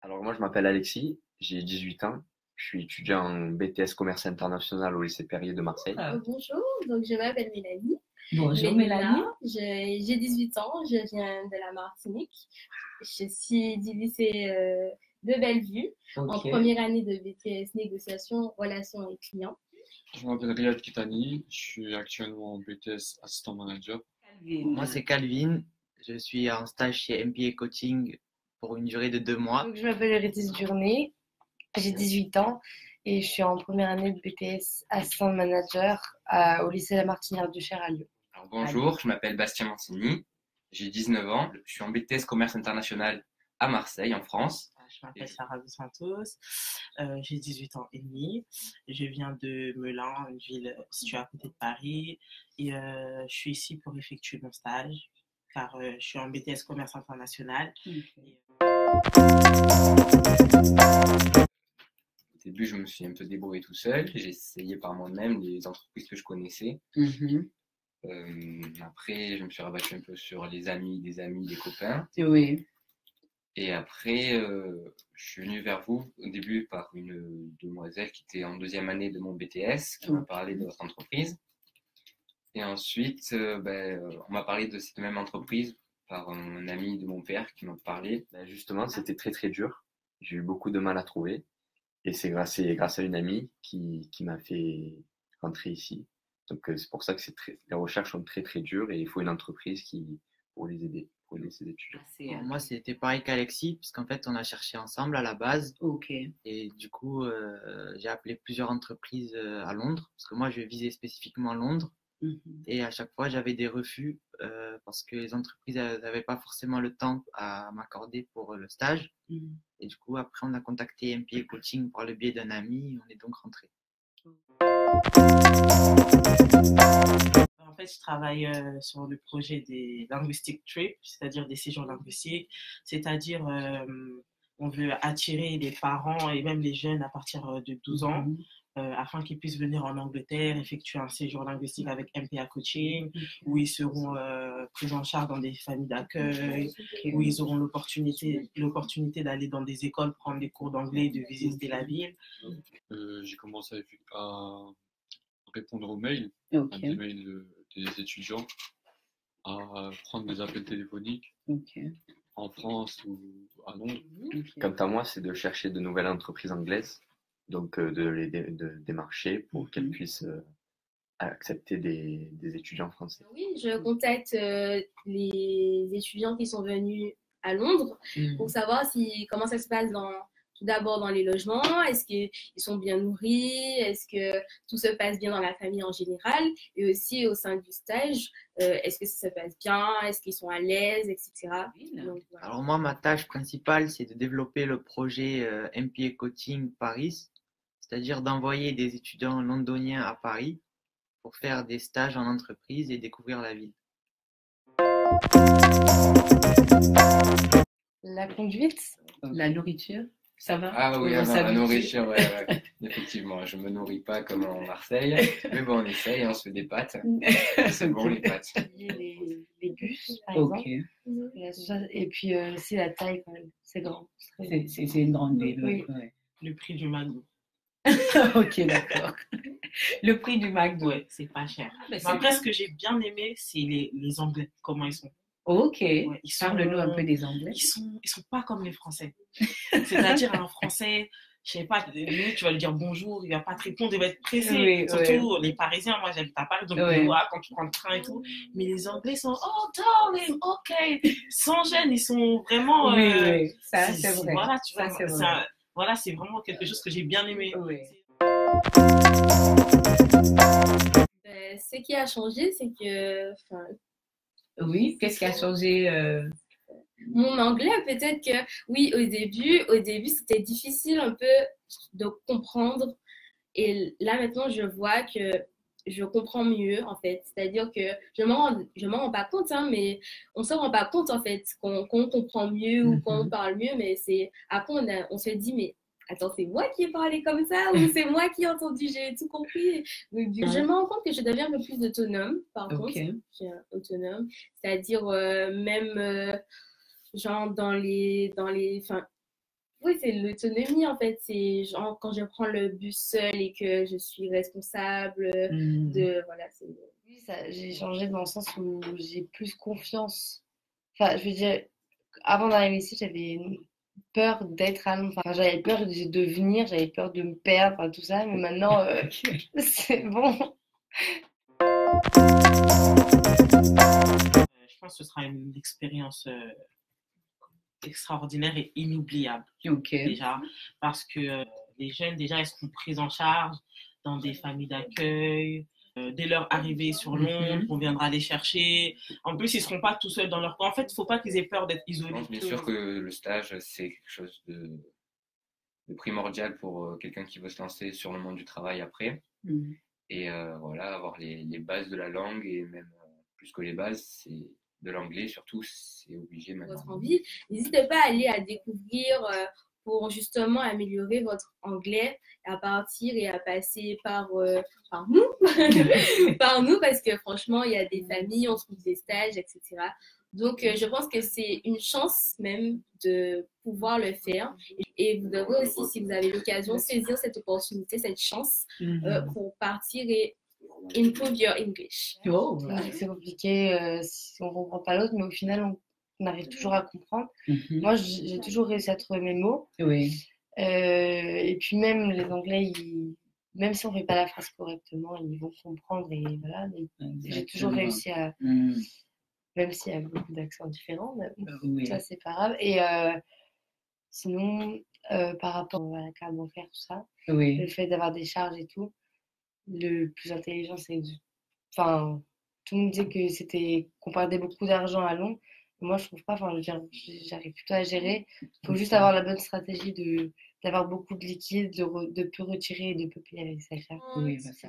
Alors moi je m'appelle Alexis, j'ai 18 ans, je suis étudiant en BTS Commerce International au lycée Perrier de Marseille. Bonjour, donc je m'appelle Mélanie. Bonjour Mélanie. J'ai 18 ans, je viens de la Martinique. Je suis du lycée de Bellevue, en première année de BTS Négociation, Relations et Clients. Je m'appelle Riyad Kitani, je suis actuellement en BTS Assistant Manager. Moi, c'est Calvin. Je suis en stage chez MPA Coaching pour une durée de 2 mois. Donc, je m'appelle Eurydice Journée, j'ai 18 ans et je suis en première année de BTS Assistant Manager au lycée La Martinière du Cher à Lyon. Alors, bonjour, je m'appelle Bastien Mancini, j'ai 19 ans, je suis en BTS Commerce International à Marseille, en France. Je m'appelle Sarah Dos Santos, j'ai 18 ans et demi, je viens de Melun, une ville située à côté de Paris, et je suis ici pour effectuer mon stage, car je suis en BTS Commerce International. Au début, je me suis un peu débrouillé tout seul, j'ai essayé par moi-même les entreprises que je connaissais. Après, je me suis rabattu un peu sur les amis, des copains. Oui. Et après, je suis venu vers vous au début par une demoiselle qui était en 2e année de mon BTS, qui m'a parlé de votre entreprise. Et ensuite, on m'a parlé de cette même entreprise par un ami de mon père qui m'a parlé. Justement, c'était très très dur, j'ai eu beaucoup de mal à trouver. Et c'est grâce à une amie qui m'a fait rentrer ici. Donc c'est pour ça que les recherches sont très très dures et il faut une entreprise pour les aider. Pour aider ces étudiants. Moi, c'était pareil qu'Alexis, parce qu'en fait, on a cherché ensemble à la base. Et du coup, j'ai appelé plusieurs entreprises à Londres, parce que moi, je visais spécifiquement Londres. Et à chaque fois, j'avais des refus, parce que les entreprises n'avaient pas forcément le temps à m'accorder pour le stage. Et du coup, après, on a contacté MPA Coaching par le biais d'un ami, et on est donc rentré. En fait, je travaille sur le projet des linguistic trips, c'est-à-dire des séjours linguistiques. C'est-à-dire, on veut attirer les parents et même les jeunes à partir de 12 ans afin qu'ils puissent venir en Angleterre, effectuer un séjour linguistique avec MPA Coaching, où ils seront pris en charge dans des familles d'accueil, où ils auront l'opportunité d'aller dans des écoles, prendre des cours d'anglais, de visiter la ville. J'ai commencé à répondre aux mails, à des mails des étudiants, à prendre des appels téléphoniques en France ou à Londres. Quant à moi, c'est de chercher de nouvelles entreprises anglaises, donc de démarcher pour qu'elles puissent accepter des étudiants français. Oui, je contacte les étudiants qui sont venus à Londres pour savoir comment ça se passe tout d'abord dans les logements, est-ce qu'ils sont bien nourris, est-ce que tout se passe bien dans la famille en général, et aussi au sein du stage, est-ce que ça se passe bien, est-ce qu'ils sont à l'aise, etc. Donc, voilà. Alors moi, ma tâche principale, c'est de développer le projet MPA Coaching Paris, c'est-à-dire d'envoyer des étudiants londoniens à Paris pour faire des stages en entreprise et découvrir la ville. La conduite, la nourriture. Ça va? Ah oui, la nourriture, ouais. Effectivement, je me nourris pas comme en Marseille, mais bon, on essaye, on se fait des pâtes. C'est bon, les pâtes. les bus, par exemple. Et puis aussi la taille, quand même. C'est grand. C'est une grande ville. Oui. Ouais. Le prix du McDo. Ok, d'accord. Le prix du McDo, ouais, c'est pas cher. Après, ce que j'ai bien aimé, c'est les Anglais, comment ils sont. Ok, ouais, parle-nous un peu des Anglais. Ils sont pas comme les Français. C'est-à-dire un Français, je sais pas, lui, tu vas lui dire bonjour, il va pas te répondre, il va être pressé. Oui, surtout les Parisiens, moi j'habite à Paris, donc quand tu prends le train et tout. Mais les Anglais sont oh darling, ok, sans gêne, ils sont vraiment. Oui, ça c'est vrai. Voilà, tu vois, c'est vrai. voilà, c'est vraiment quelque chose que j'ai bien aimé. Oui. Ce qui a changé, c'est que, oui, qu'est-ce qui a changé mon anglais, peut-être que, oui, au début, c'était difficile un peu de comprendre. Et là, maintenant, je vois que je comprends mieux, en fait. C'est-à-dire que je m'en rends pas compte, hein, mais on se rend pas compte, en fait, qu'on comprend mieux ou qu'on parle mieux. Mais c'est après, on se dit, mais attends, c'est moi qui ai parlé comme ça ou c'est moi qui ai entendu, j'ai tout compris. Donc, je me rends compte que je deviens un peu plus autonome, par contre. Je suis autonome. C'est-à-dire, même genre enfin, oui, c'est l'autonomie en fait. C'est genre quand je prends le bus seul et que je suis responsable de, voilà, c'est... Oui, j'ai changé dans le sens où j'ai plus confiance. Enfin, je veux dire, avant d'arriver ici, j'avais peur d'être à Londres. Enfin, j'avais peur de venir, j'avais peur de me perdre, enfin, tout ça. Mais maintenant, c'est bon. Je pense que ce sera une expérience extraordinaire et inoubliable. Déjà, parce que les jeunes, déjà, ils seront pris en charge dans des familles d'accueil. Dès leur arrivée sur Londres, on viendra les chercher. En plus, ils ne seront pas tout seuls dans leur coin. En fait, il ne faut pas qu'ils aient peur d'être isolés. Je pense bien sûr que le stage, c'est quelque chose de primordial pour quelqu'un qui veut se lancer sur le monde du travail après. Et voilà, avoir les bases de la langue, et même plus que les bases, c'est de l'anglais surtout, c'est obligé maintenant. Votre envie, n'hésitez pas à aller à découvrir pour justement améliorer votre anglais, à partir et à passer par nous, par nous, parce que franchement, il y a des familles, on trouve des stages, etc. Donc, je pense que c'est une chance même de pouvoir le faire. Et vous devrez aussi, si vous avez l'occasion, saisir cette opportunité, cette chance pour partir et improve your English. C'est compliqué si on ne comprend pas l'autre, mais au final, on arrive toujours à comprendre. Moi, j'ai toujours réussi à trouver mes mots. Et puis même les Anglais, même si on ne fait pas la phrase correctement, ils vont comprendre. Et voilà, j'ai toujours réussi à... Même s'il y a beaucoup d'accents différents, ça, c'est pas grave. Et sinon, par rapport à la carte bancaire, tout ça, le fait d'avoir des charges et tout, le plus intelligent, c'est... Enfin, tout le monde disait qu'on perdait beaucoup d'argent à Londres. Moi, je trouve pas. Enfin, j'arrive plutôt à gérer. Il faut juste avoir la bonne stratégie d'avoir beaucoup de liquide, de peu retirer et de peu payer avec sa carte. Oui, bah, ça.